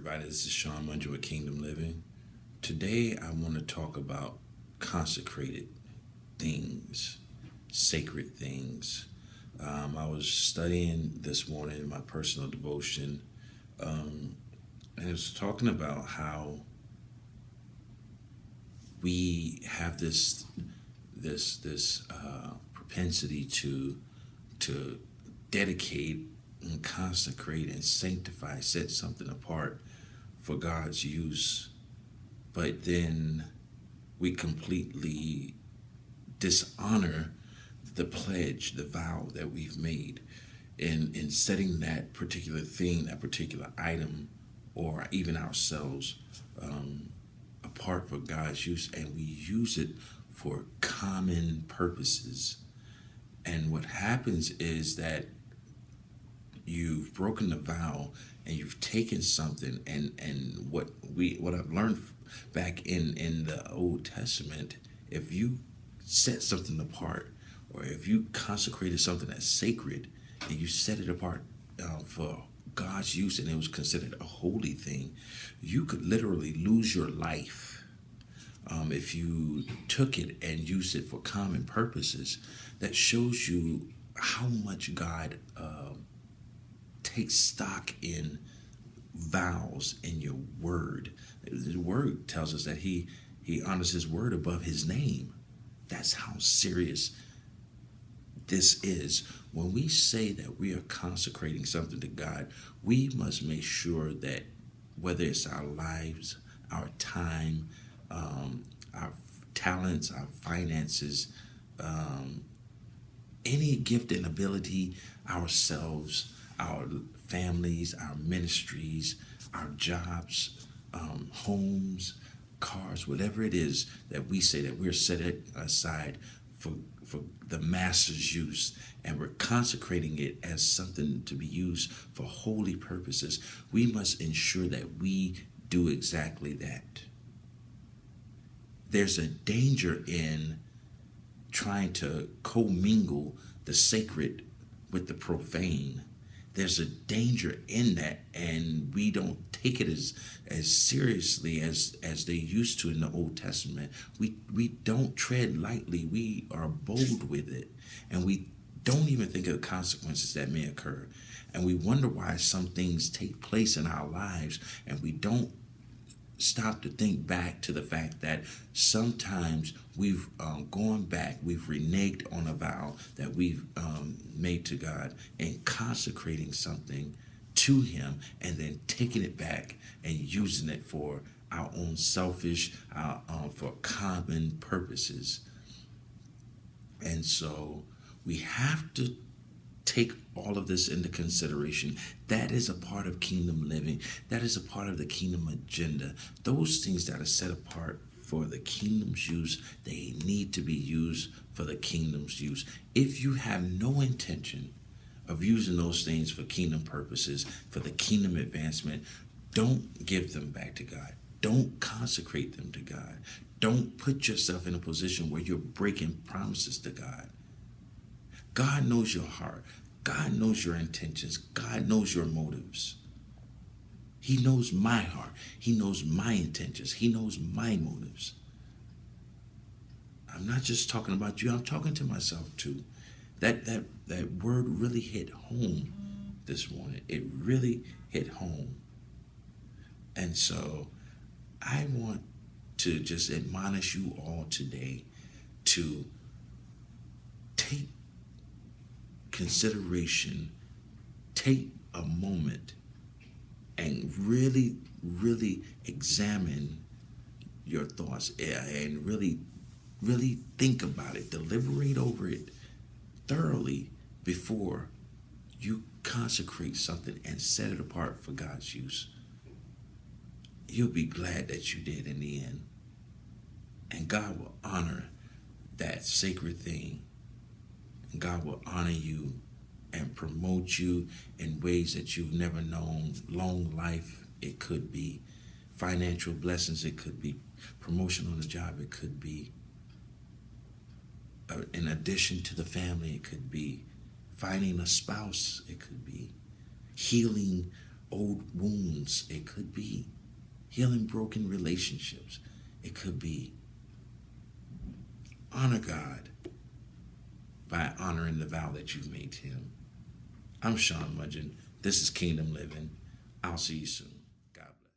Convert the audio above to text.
everybody. This is Sn1 with Kingdom Living. Today, I want to talk about consecrated things, sacred things. I was studying this morning in my personal devotion, and it was talking about how we have this propensity to dedicate and consecrate and sanctify, set something apart for God's use, but then we completely dishonor the pledge, the vow that we've made in setting that particular thing, that particular item, or even ourselves apart for God's use, and we use it for common purposes. And what happens is that you've broken the vow and you've taken something, and what I've learned back in the Old Testament, if you set something apart, or if you consecrated something that's sacred and you set it apart for God's use, and it was considered a holy thing, you could literally lose your life if you took it and used it for common purposes. That shows you how much God takes stock in vows in your word. The word tells us that he honors his word above his name. That's how serious this is. When we say that we are consecrating something to God, we must make sure that whether it's our lives, our time, our talents, our finances, any gift and ability, ourselves, our families, our ministries, our jobs, homes, cars, whatever it is that we say that we're setting aside for the master's use, and we're consecrating it as something to be used for holy purposes, we must ensure that we do exactly that. There's a danger in trying to commingle the sacred with the profane. There's a danger in that, and we don't take it as seriously as they used to in the Old Testament. We don't tread lightly. We are bold with it, and we don't even think of the consequences that may occur. And we wonder why some things take place in our lives, and we don't stop to think back to the fact that sometimes we've gone back, we've reneged on a vow that we've made to God, and consecrating something to him, and then taking it back and using it for our own selfish, for common purposes. And so we have to take all of this into consideration. That is a part of kingdom living. That is a part of the kingdom agenda. Those things that are set apart for the kingdom's use, they need to be used for the kingdom's use. If you have no intention of using those things for kingdom purposes, for the kingdom advancement, don't give them back to God. Don't consecrate them to God. Don't put yourself in a position where you're breaking promises to God. God knows your heart. God knows your intentions. God knows your motives. He knows my heart. He knows my intentions. He knows my motives. I'm not just talking about you. I'm talking to myself too. That word really hit home this morning. It really hit home. And so I want to just admonish you all today to take consideration, take a moment and really, really examine your thoughts, and really, really think about it, deliberate over it thoroughly before you consecrate something and set it apart for God's use. You'll be glad that you did in the end. And God will honor that sacred thing. And God will honor you and promote you in ways that you've never known. Long life, it could be. Financial blessings, it could be. Promotion on the job, it could be. In addition to the family, it could be. Finding a spouse, it could be. Healing old wounds. It could be healing broken relationships. It could be honor God by honoring the vow that you've made to him. I'm Sean Mungin. This is Kingdom Living. I'll see you soon. God bless.